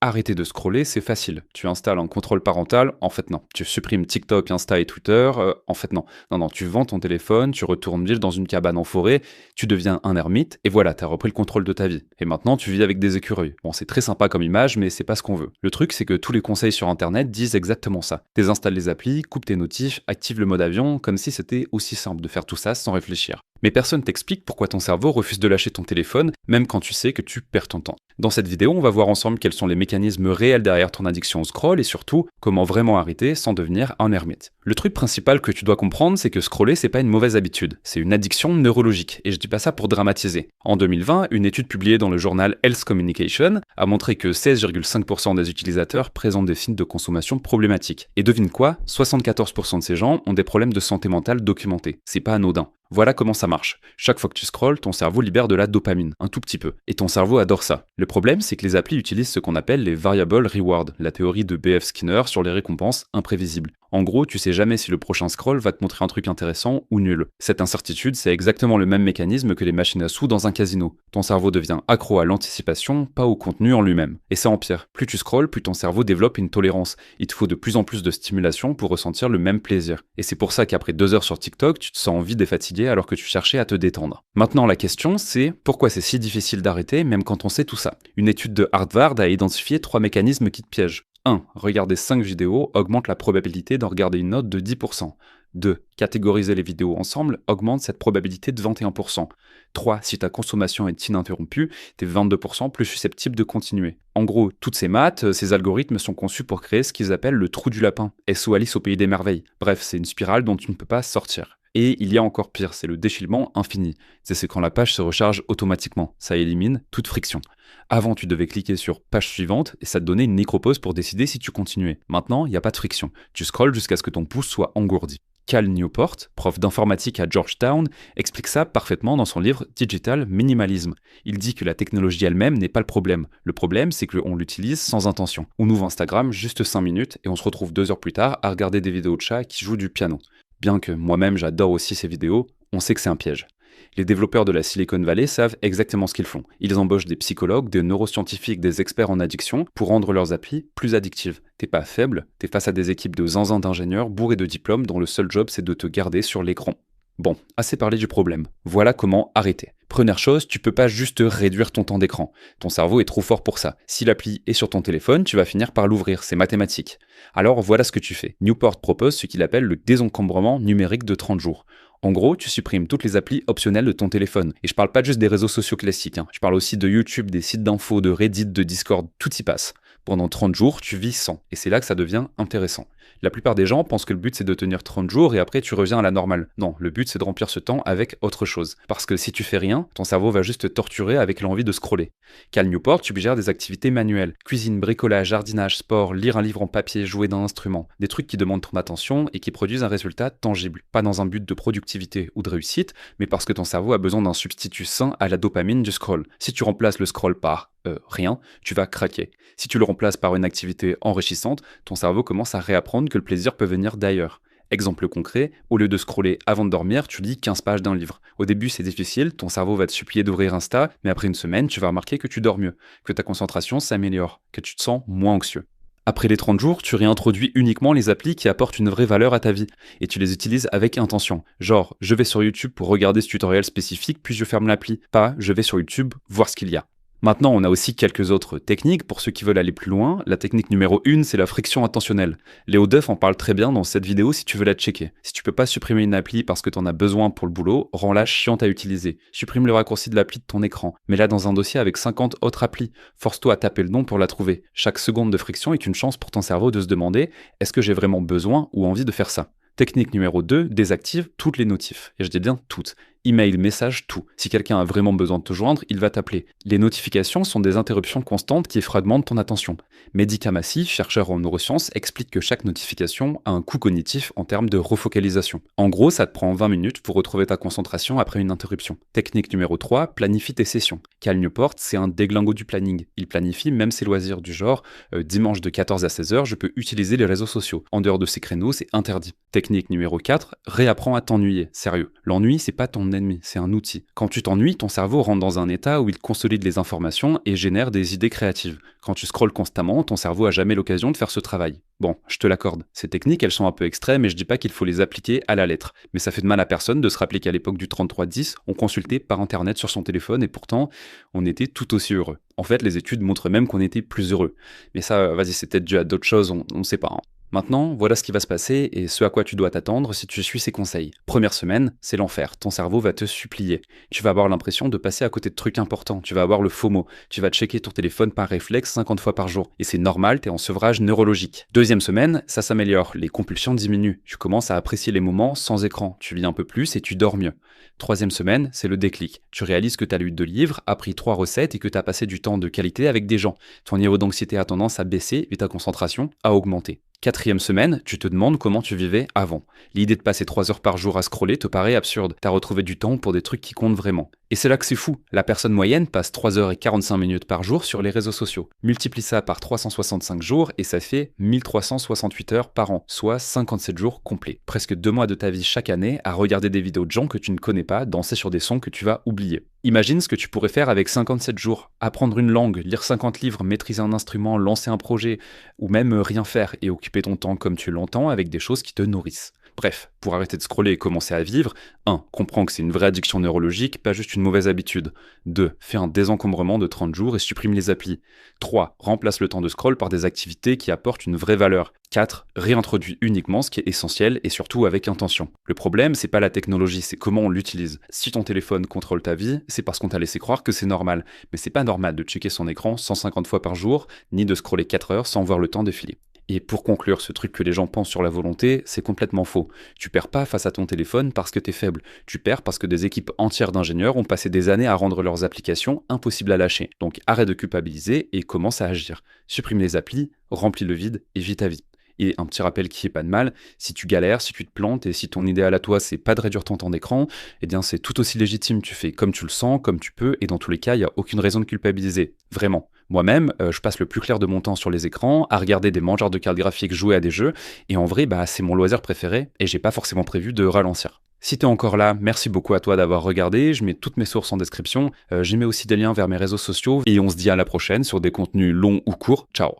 arrêter de scroller, c'est facile. Tu installes un contrôle parental, en fait non. Tu supprimes TikTok, Insta et Twitter, en fait non. Non, non, tu vends ton téléphone, tu retournes vivre dans une cabane en forêt, tu deviens un ermite, et voilà, t'as repris le contrôle de ta vie. Et maintenant, tu vis avec des écureuils. Bon, c'est très sympa comme image, mais c'est pas ce qu'on veut. Le truc, c'est que tous les conseils sur Internet disent exactement ça. Désinstalle les applis, coupe tes notifs, active le mode avion, comme si c'était aussi simple de faire tout ça sans réfléchir. Mais personne t'explique pourquoi ton cerveau refuse de lâcher ton téléphone, même quand tu sais que tu perds ton temps. Dans cette vidéo, on va voir ensemble quels sont les mécanismes réels derrière ton addiction au scroll et surtout, comment vraiment arrêter sans devenir un ermite. Le truc principal que tu dois comprendre, c'est que scroller, c'est pas une mauvaise habitude, c'est une addiction neurologique, et je dis pas ça pour dramatiser. En 2020, une étude publiée dans le journal Health Communication a montré que 16,5% des utilisateurs présentent des signes de consommation problématiques. Et devine quoi, 74% de ces gens ont des problèmes de santé mentale documentés. C'est pas anodin. Voilà comment ça marche. Chaque fois que tu scrolles, ton cerveau libère de la dopamine, un tout petit peu. Et ton cerveau adore ça. Le problème, c'est que les applis utilisent ce qu'on appelle les variable reward, la théorie de B.F. Skinner sur les récompenses imprévisibles. En gros, tu sais jamais si le prochain scroll va te montrer un truc intéressant ou nul. Cette incertitude, c'est exactement le même mécanisme que les machines à sous dans un casino. Ton cerveau devient accro à l'anticipation, pas au contenu en lui-même. Et ça empire. Plus tu scrolles, plus ton cerveau développe une tolérance. Il te faut de plus en plus de stimulation pour ressentir le même plaisir. Et c'est pour ça qu'après 2 heures sur TikTok, tu te sens vide et fatigué alors que tu cherchais à te détendre. Maintenant, la question, c'est pourquoi c'est si difficile d'arrêter même quand on sait tout ça. Une étude de Harvard a identifié 3 mécanismes qui te piègent. 1. Regarder 5 vidéos augmente la probabilité d'en regarder une autre de 10%. 2. Catégoriser les vidéos ensemble augmente cette probabilité de 21%. 3. Si ta consommation est ininterrompue, t'es 22% plus susceptible de continuer. En gros, toutes ces maths, ces algorithmes sont conçus pour créer ce qu'ils appellent le trou du lapin. SO Alice au pays des merveilles. Bref, c'est une spirale dont tu ne peux pas sortir. Et il y a encore pire, c'est le défilement infini. C'est quand la page se recharge automatiquement. Ça élimine toute friction. Avant, tu devais cliquer sur page suivante et ça te donnait une micro-pause pour décider si tu continuais. Maintenant, il n'y a pas de friction. Tu scrolles jusqu'à ce que ton pouce soit engourdi. Cal Newport, prof d'informatique à Georgetown, explique ça parfaitement dans son livre Digital Minimalism. Il dit que la technologie elle-même n'est pas le problème. Le problème, c'est qu'on l'utilise sans intention. On ouvre Instagram juste 5 minutes et on se retrouve 2 heures plus tard à regarder des vidéos de chats qui jouent du piano. Bien que moi-même j'adore aussi ces vidéos, on sait que c'est un piège. Les développeurs de la Silicon Valley savent exactement ce qu'ils font. Ils embauchent des psychologues, des neuroscientifiques, des experts en addiction pour rendre leurs applis plus addictives. T'es pas faible, t'es face à des équipes de zinzins d'ingénieurs bourrés de diplômes dont le seul job c'est de te garder sur l'écran. Bon, assez parlé du problème. Voilà comment arrêter. Première chose, tu peux pas juste réduire ton temps d'écran. Ton cerveau est trop fort pour ça. Si l'appli est sur ton téléphone, tu vas finir par l'ouvrir, c'est mathématique. Alors voilà ce que tu fais. Newport propose ce qu'il appelle le désencombrement numérique de 30 jours. En gros, tu supprimes toutes les applis optionnelles de ton téléphone. Et je parle pas juste des réseaux sociaux classiques, je parle aussi de YouTube, des sites d'infos, de Reddit, de Discord, tout y passe. Pendant 30 jours, tu vis sans. Et c'est là que ça devient intéressant. La plupart des gens pensent que le but c'est de tenir 30 jours et après tu reviens à la normale. Non, le but c'est de remplir ce temps avec autre chose. Parce que si tu fais rien, ton cerveau va juste te torturer avec l'envie de scroller. Cal Newport suggère des activités manuelles. Cuisine, bricolage, jardinage, sport, lire un livre en papier, jouer d'un instrument. Des trucs qui demandent ton attention et qui produisent un résultat tangible. Pas dans un but de productivité ou de réussite, mais parce que ton cerveau a besoin d'un substitut sain à la dopamine du scroll. Si tu remplaces le scroll par rien, tu vas craquer. Si tu le remplaces par une activité enrichissante, ton cerveau commence à réapprendre que le plaisir peut venir d'ailleurs. Exemple concret, au lieu de scroller avant de dormir, tu lis 15 pages d'un livre. Au début, c'est difficile, ton cerveau va te supplier d'ouvrir Insta, mais après une semaine, tu vas remarquer que tu dors mieux, que ta concentration s'améliore, que tu te sens moins anxieux. Après les 30 jours, tu réintroduis uniquement les applis qui apportent une vraie valeur à ta vie, et tu les utilises avec intention. Genre, je vais sur YouTube pour regarder ce tutoriel spécifique, puis je ferme l'appli. Pas, je vais sur YouTube voir ce qu'il y a. Maintenant, on a aussi quelques autres techniques. Pour ceux qui veulent aller plus loin, la technique numéro 1, c'est la friction intentionnelle. Léo Duff en parle très bien dans cette vidéo si tu veux la checker. Si tu peux pas supprimer une appli parce que t'en as besoin pour le boulot, rends-la chiante à utiliser. Supprime le raccourci de l'appli de ton écran. Mets-la dans un dossier avec 50 autres applis. Force-toi à taper le nom pour la trouver. Chaque seconde de friction est une chance pour ton cerveau de se demander « Est-ce que j'ai vraiment besoin ou envie de faire ça ?» Technique numéro 2, désactive toutes les notifs. Et je dis bien toutes. Email, message, tout. Si quelqu'un a vraiment besoin de te joindre, il va t'appeler. Les notifications sont des interruptions constantes qui fragmentent ton attention. Medica Massi, chercheur en neurosciences, explique que chaque notification a un coût cognitif en termes de refocalisation. En gros, ça te prend 20 minutes pour retrouver ta concentration après une interruption. Technique numéro 3, planifie tes sessions. Cal Newport, c'est un déglingo du planning. Il planifie même ses loisirs du genre dimanche de 14 à 16h, je peux utiliser les réseaux sociaux. En dehors de ces créneaux, c'est interdit. Technique numéro 4, réapprends à t'ennuyer. Sérieux, l'ennui, c'est pas ton ton ennemi, c'est un outil. Quand tu t'ennuies, ton cerveau rentre dans un état où il consolide les informations et génère des idées créatives. Quand tu scrolles constamment, ton cerveau a jamais l'occasion de faire ce travail. Bon, je te l'accorde. Ces techniques, elles sont un peu extrêmes et je dis pas qu'il faut les appliquer à la lettre. Mais ça fait de mal à personne de se rappeler qu'à l'époque du 3310, on consultait par internet sur son téléphone et pourtant, on était tout aussi heureux. En fait, les études montrent même qu'on était plus heureux. Mais ça, vas-y, c'est peut-être dû à d'autres choses, on ne sait pas, hein. Maintenant, voilà ce qui va se passer et ce à quoi tu dois t'attendre si tu suis ces conseils. Première semaine, c'est l'enfer. Ton cerveau va te supplier. Tu vas avoir l'impression de passer à côté de trucs importants. Tu vas avoir le FOMO. Tu vas checker ton téléphone par réflexe 50 fois par jour. Et c'est normal, t'es en sevrage neurologique. Deuxième semaine, ça s'améliore. Les compulsions diminuent. Tu commences à apprécier les moments sans écran. Tu lis un peu plus et tu dors mieux. Troisième semaine, c'est le déclic. Tu réalises que tu as lu 2 livres, appris 3 recettes et que tu as passé du temps de qualité avec des gens. Ton niveau d'anxiété a tendance à baisser et ta concentration à augmenter. Quatrième semaine, tu te demandes comment tu vivais avant. L'idée de passer 3 heures par jour à scroller te paraît absurde. T'as retrouvé du temps pour des trucs qui comptent vraiment. Et c'est là que c'est fou. La personne moyenne passe 3 heures et 45 minutes par jour sur les réseaux sociaux. Multiplie ça par 365 jours et ça fait 1368 heures par an, soit 57 jours complets. Presque 2 mois de ta vie chaque année à regarder des vidéos de gens que tu ne connais pas, danser sur des sons que tu vas oublier. Imagine ce que tu pourrais faire avec 57 jours. Apprendre une langue, lire 50 livres, maîtriser un instrument, lancer un projet, ou même rien faire et occuper ton temps comme tu l'entends avec des choses qui te nourrissent. Bref, pour arrêter de scroller et commencer à vivre, 1. Comprends que c'est une vraie addiction neurologique, pas juste une mauvaise habitude. 2. Fais un désencombrement de 30 jours et supprime les applis. 3. Remplace le temps de scroll par des activités qui apportent une vraie valeur. 4. Réintroduis uniquement ce qui est essentiel et surtout avec intention. Le problème, c'est pas la technologie, c'est comment on l'utilise. Si ton téléphone contrôle ta vie, c'est parce qu'on t'a laissé croire que c'est normal. Mais c'est pas normal de checker son écran 150 fois par jour, ni de scroller 4 heures sans voir le temps défiler. Et pour conclure, ce truc que les gens pensent sur la volonté, c'est complètement faux. Tu perds pas face à ton téléphone parce que t'es faible. Tu perds parce que des équipes entières d'ingénieurs ont passé des années à rendre leurs applications impossibles à lâcher. Donc arrête de culpabiliser et commence à agir. Supprime les applis, remplis le vide et vis ta vie. Et un petit rappel qui est pas de mal, si tu galères, si tu te plantes et si ton idéal à toi c'est pas de réduire ton temps d'écran, eh bien c'est tout aussi légitime, tu fais comme tu le sens, comme tu peux et dans tous les cas, il n'y a aucune raison de culpabiliser, vraiment. Moi-même, je passe le plus clair de mon temps sur les écrans, à regarder des mangeurs de cartes graphiques jouer à des jeux, et en vrai, c'est mon loisir préféré et j'ai pas forcément prévu de ralentir. Si t'es encore là, merci beaucoup à toi d'avoir regardé, je mets toutes mes sources en description, j'y mets aussi des liens vers mes réseaux sociaux et on se dit à la prochaine sur des contenus longs ou courts. Ciao.